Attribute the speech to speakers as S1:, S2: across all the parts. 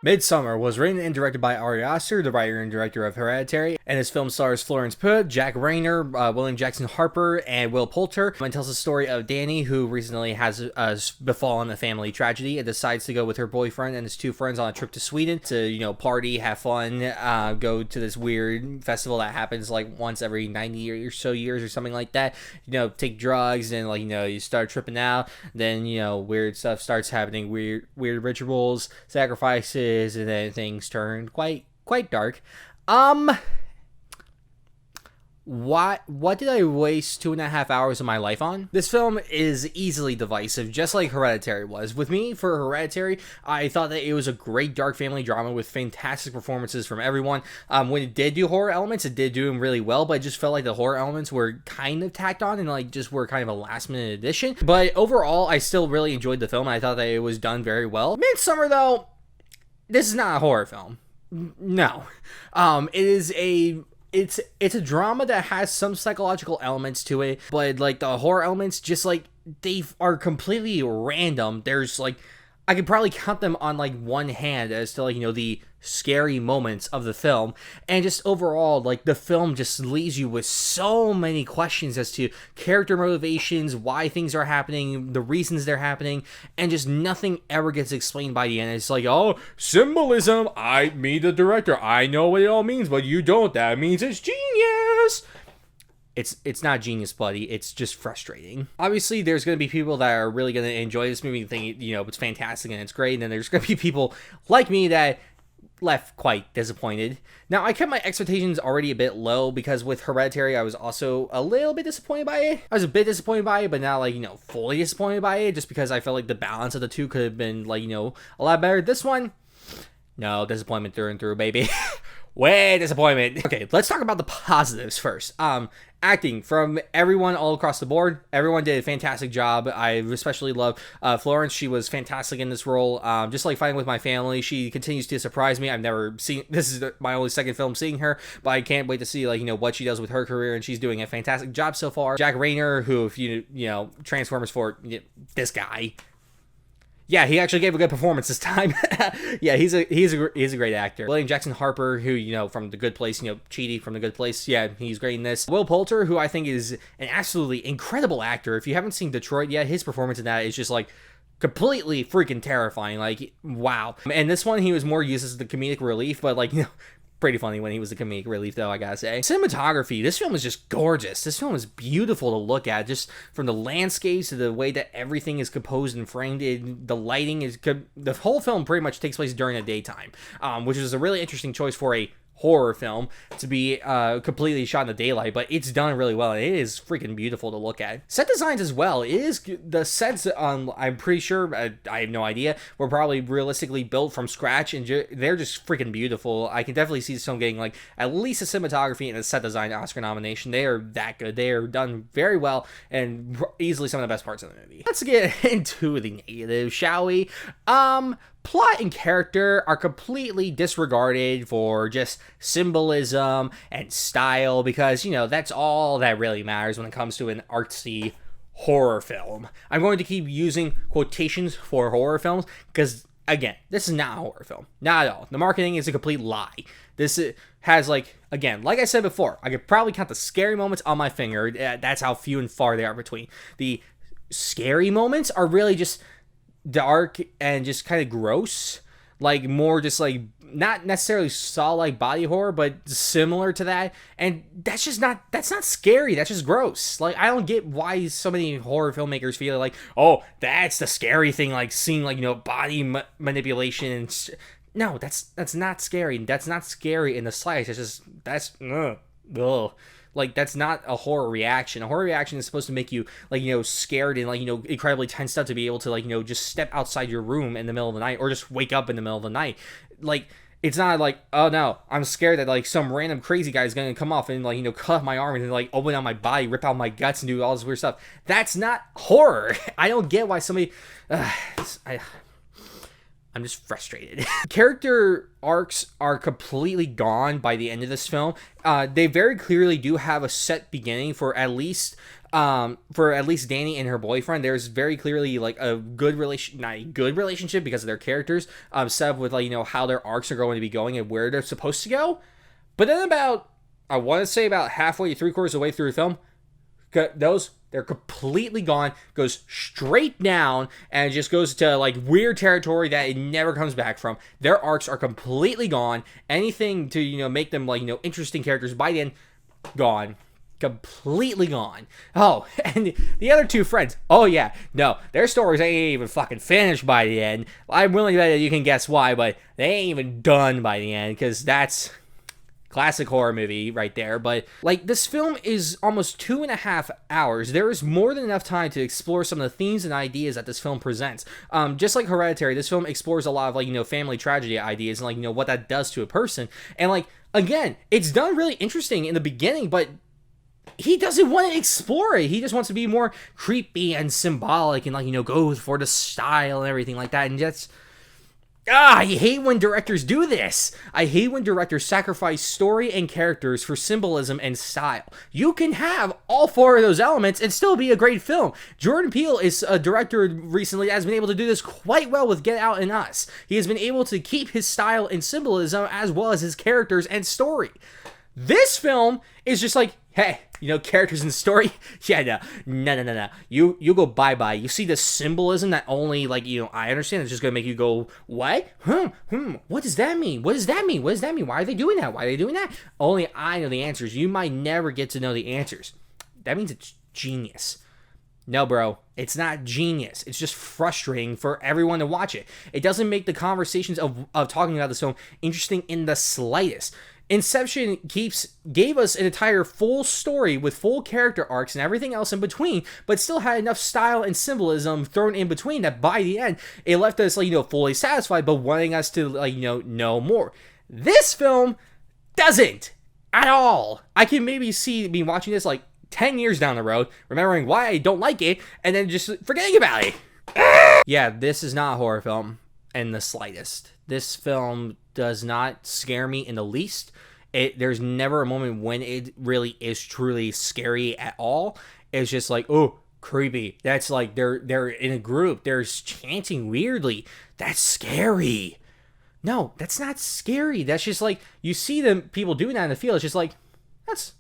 S1: Midsommar was written and directed by Ari Aster, the writer and director of Hereditary, and this film stars Florence Pugh, Jack Rayner, William Jackson Harper, and Will Poulter, and tells the story of Danny, who recently has befallen a family tragedy and decides to go with her boyfriend and his two friends on a trip to Sweden to, party, have fun, go to this weird festival that happens like once every 90 or so years or something like that, take drugs and you start tripping out, then, weird stuff starts happening, weird rituals, sacrifices, and then things turn quite dark. What did I waste 2.5 hours of my life on? This film is easily divisive, just like Hereditary was. With me, for Hereditary, I thought that it was a great dark family drama with fantastic performances from everyone. When it did do horror elements, it did do them really well, but I just felt like the horror elements were kind of tacked on and just were kind of a last minute addition. But overall, I still really enjoyed the film. I thought that it was done very well. Midsommar, though, this is not a horror film. No. It's a drama that has some psychological elements to it, but the horror elements just they are completely random. There's I could probably count them on one hand as to the scary moments of the film, and just overall the film just leaves you with so many questions as to character motivations, why things are happening, the reasons they're happening, and just nothing ever gets explained by the end. It's oh, symbolism, me the director, I know what it all means, but you don't. That means it's genius. It's not genius, buddy. It's just frustrating. Obviously, there's going to be people that are really going to enjoy this movie and think, it's fantastic and it's great. And then there's going to be people like me that left quite disappointed. Now, I kept my expectations already a bit low because with Hereditary, I was also a little bit disappointed by it. I was a bit disappointed by it, but not fully disappointed by it, just because I felt like the balance of the two could have been a lot better. This one, no, disappointment through and through, baby. Way disappointment. Okay, let's talk about the positives first. Acting from everyone all across the board. Everyone did a fantastic job. I especially love Florence. She was fantastic in this role. Just like Fighting with My Family, she continues to surprise me. I've never seen, this is my only second film seeing her, but I can't wait to see what she does with her career, and she's doing a fantastic job so far. Jack Rayner, who, if Transformers 4, this guy. Yeah, he actually gave a good performance this time. Yeah, he's a great actor. William Jackson Harper, who, from The Good Place, Chidi from The Good Place. Yeah, he's great in this. Will Poulter, who I think is an absolutely incredible actor. If you haven't seen Detroit yet, his performance in that is just completely freaking terrifying. Wow. And this one, he was more used as the comedic relief, but pretty funny when he was the comedic relief, though, I gotta say. Cinematography, this film is just gorgeous. This film is beautiful to look at, just from the landscapes to the way that everything is composed and framed. The lighting is good. The whole film pretty much takes place during the daytime, which is a really interesting choice for a horror film to be completely shot in the daylight, but it's done really well, and it is freaking beautiful to look at. Set designs as well. It is the sets on, I'm pretty sure, I have no idea, were probably realistically built from scratch, and they're just freaking beautiful. I can definitely see this film getting at least a cinematography and a set design Oscar nomination. They are that good. They are done very well, and easily some of the best parts of the movie. Let's get into the negative, shall we? Plot and character are completely disregarded for just symbolism and style, because, that's all that really matters when it comes to an artsy horror film. I'm going to keep using quotations for horror films because, again, this is not a horror film. Not at all. The marketing is a complete lie. This has, again, like I said before, I could probably count the scary moments on my finger. That's how few and far they are between. The scary moments are really just dark and just kind of gross, more just not necessarily Saw body horror, but similar to that, and that's not scary. That's just gross. I don't get why so many horror filmmakers feel oh, that's the scary thing, seeing body manipulation and no, that's not scary. That's not scary in the slightest. It's just ugh. That's not a horror reaction. A horror reaction is supposed to make you, scared and, incredibly tensed up to be able to, just step outside your room in the middle of the night, or just wake up in the middle of the night. It's not oh no, I'm scared that, some random crazy guy is going to come off and, cut my arm and then, open out my body, rip out my guts and do all this weird stuff. That's not horror. I don't get why somebody... I'm just frustrated. Character arcs are completely gone by the end of this film. They very clearly do have a set beginning for at least For at least Danny and her boyfriend, there's very clearly like a good not a good relationship because of their characters, set up with like, how their arcs are going to be going and where they're supposed to go. But then I want to say about halfway, 3/4 of the way through the film, they're completely gone, goes straight down, and it just goes to like weird territory that it never comes back from. Their arcs are completely gone. Anything to, make them like, interesting characters by the end, gone. Completely gone. Oh, and the other two friends, oh yeah, no, their stories ain't even fucking finished by the end. I'm willing to bet that you can guess why, but they ain't even done by the end, because that's classic horror movie right there. But like, this film is almost 2.5 hours. There is more than enough time to explore some of the themes and ideas that this film presents. Just like Hereditary, this film explores a lot of like, family tragedy ideas and like, what that does to a person. And like, again, it's done really interesting in the beginning, but he doesn't want to explore it. He just wants to be more creepy and symbolic and like, go for the style and everything like that. And just, I hate when directors do this. I hate when directors sacrifice story and characters for symbolism and style. You can have all 4 of those elements and still be a great film. Jordan Peele is a director recently that has been able to do this quite well with Get Out and Us. He has been able to keep his style and symbolism as well as his characters and story. This film is just like, hey, characters and story? Yeah, no. You go bye-bye. You see the symbolism that only, like, I understand it's just going to make you go, what? What does that mean? What does that mean? What does that mean? Why are they doing that? Why are they doing that? Only I know the answers. You might never get to know the answers. That means it's genius. No, bro, it's not genius. It's just frustrating for everyone to watch it. It doesn't make the conversations of talking about this film interesting in the slightest. Inception gave us an entire full story with full character arcs and everything else in between, but still had enough style and symbolism thrown in between that by the end, it left us, like, fully satisfied, but wanting us to, like, know more. This film doesn't at all. I can maybe see me watching this, like, 10 years down the road, remembering why I don't like it, and then just forgetting about it. Yeah, this is not a horror film in the slightest. This film does not scare me in the least. There's never a moment when it really is truly scary at all. It's just like, oh, creepy. That's like they're in a group. They're chanting weirdly. That's scary. No, that's not scary. That's just like, you see them people doing that in the field. It's just like, that's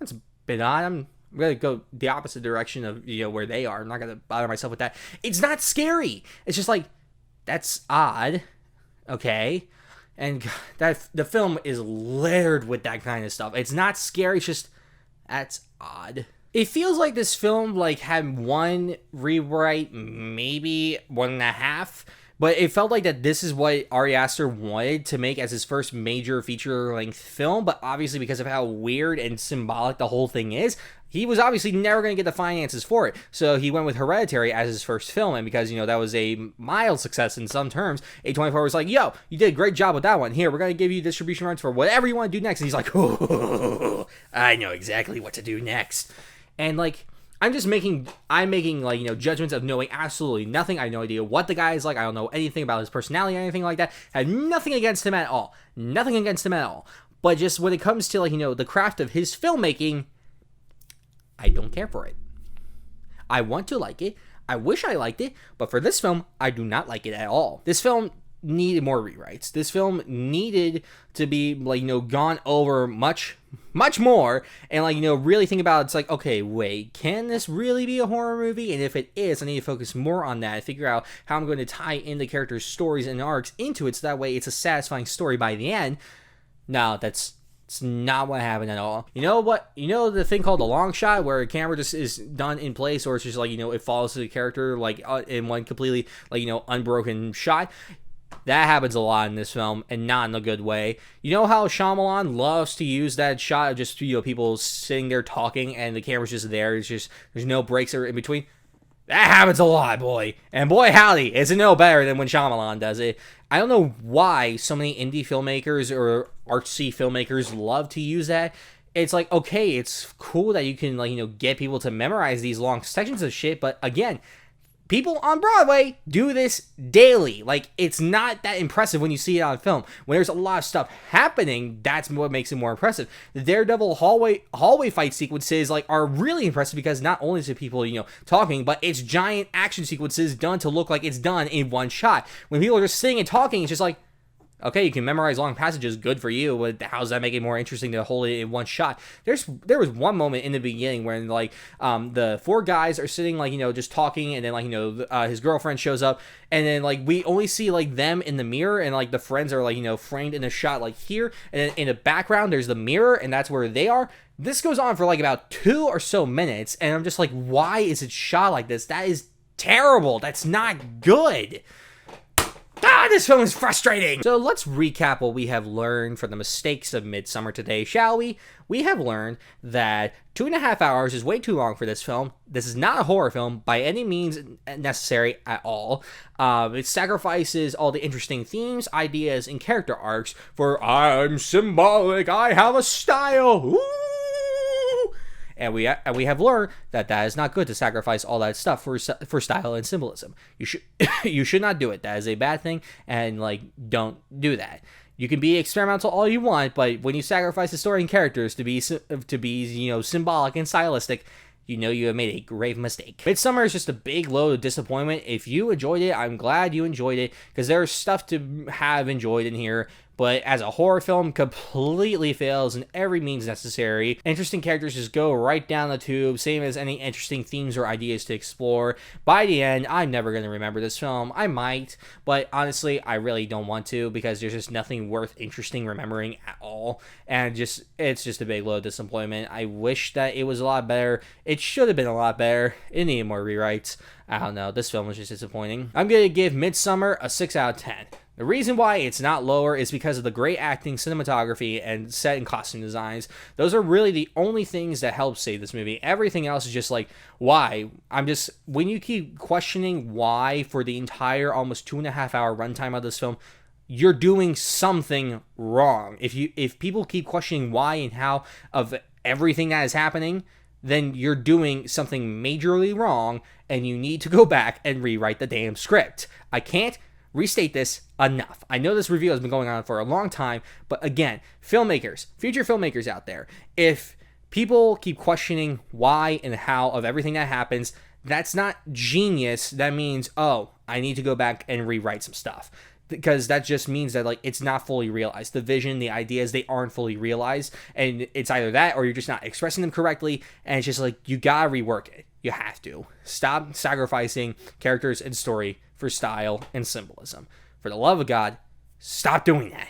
S1: a bit odd. I'm gonna go the opposite direction of where they are. I'm not gonna bother myself with that. It's not scary. It's just like, that's odd. Okay. And that the film is littered with that kind of stuff. It's not scary, it's just, that's odd. It feels like this film like had one rewrite, maybe 1.5, but it felt like that this is what Ari Aster wanted to make as his first major feature-length film, but obviously because of how weird and symbolic the whole thing is, he was obviously never going to get the finances for it. So he went with Hereditary as his first film, and because, that was a mild success in some terms, A24 was like, yo, you did a great job with that one. Here, we're going to give you distribution rights for whatever you want to do next. And he's like, oh, I know exactly what to do next. And, like, I'm making like, judgments of knowing absolutely nothing. I have no idea what the guy is like. I don't know anything about his personality or anything like that. I have nothing against him at all. Nothing against him at all. But just when it comes to, like, the craft of his filmmaking, I don't care for it. I want to like it. I wish I liked it. But for this film, I do not like it at all. This film needed more rewrites. This film needed to be, like, gone over much more, and, like, really think about it. It's like, okay, wait, can this really be a horror movie? And if it is, I need to focus more on that and figure out how I'm going to tie in the characters' stories and arcs into it, so that way it's a satisfying story by the end. No, it's not what happened at all. You know what? The thing called the long shot, where a camera just is done in place, or it's just like, it follows the character, like, in one completely, like, unbroken shot? That happens a lot in this film, and not in a good way. You know how Shyamalan loves to use that shot of just, people sitting there talking, and the camera's just there. It's just, there's no breaks in between. That happens a lot, boy. And boy, howdy, it's no better than when Shyamalan does it. I don't know why so many indie filmmakers or artsy filmmakers love to use that. It's like, okay, it's cool that you can, like, get people to memorize these long sections of shit, but again, people on Broadway do this daily. Like, it's not that impressive when you see it on film. When there's a lot of stuff happening, that's what makes it more impressive. The Daredevil hallway fight sequences, like, are really impressive because not only is it people, talking, but it's giant action sequences done to look like it's done in one shot. When people are just sitting and talking, it's just like, okay, you can memorize long passages, good for you, but how does that make it more interesting to hold it in one shot? There was one moment in the beginning when, like, the four guys are sitting, like, just talking, and then, like, his girlfriend shows up, and then, like, we only see, like, them in the mirror, and, like, the friends are, like, framed in a shot, like, here, and then in the background, there's the mirror, and that's where they are. This goes on for, like, about 2 or so minutes, and I'm just like, why is it shot like this? That is terrible. That's not good. This film is frustrating! So let's recap what we have learned from the mistakes of Midsommar today, shall we? We have learned that 2.5 hours is way too long for this film. This is not a horror film by any means necessary at all. It sacrifices all the interesting themes, ideas, and character arcs for I'm symbolic, I have a style, ooh! And we have learned that is not good to sacrifice all that stuff for style and symbolism. You should not do it. That is a bad thing, and like, don't do that. You can be experimental all you want, but when you sacrifice the story and characters to be symbolic and stylistic, you have made a grave mistake. Midsommar is just a big load of disappointment. If you enjoyed it, I'm glad you enjoyed it, because there's stuff to have enjoyed in here, but as a horror film, completely fails in every means necessary. Interesting characters just go right down the tube, same as any interesting themes or ideas to explore. By the end, I'm never going to remember this film. I might, but honestly, I really don't want to, because there's just nothing worth interesting remembering at all, and it's just a big load of disappointment. I wish that it was a lot better. It should have been a lot better. It needed more rewrites. I don't know. This film was just disappointing. I'm going to give Midsommar a 6 out of 10. The reason why it's not lower is because of the great acting, cinematography, and set and costume designs. Those are really the only things that help save this movie. Everything else is just like, why? When you keep questioning why for the entire almost 2.5 hour runtime of this film, you're doing something wrong. If people keep questioning why and how of everything that is happening, then you're doing something majorly wrong, and you need to go back and rewrite the damn script. I can't restate this enough. I know this review has been going on for a long time, but again, filmmakers, future filmmakers out there, if people keep questioning why and how of everything that happens, that's not genius. That means, oh, I need to go back and rewrite some stuff. Because that just means that, like, it's not fully realized. The vision, the ideas, they aren't fully realized. And it's either that or you're just not expressing them correctly. And it's just like, you gotta rework it. You have to. Stop sacrificing characters and story for style and symbolism. For the love of God, stop doing that.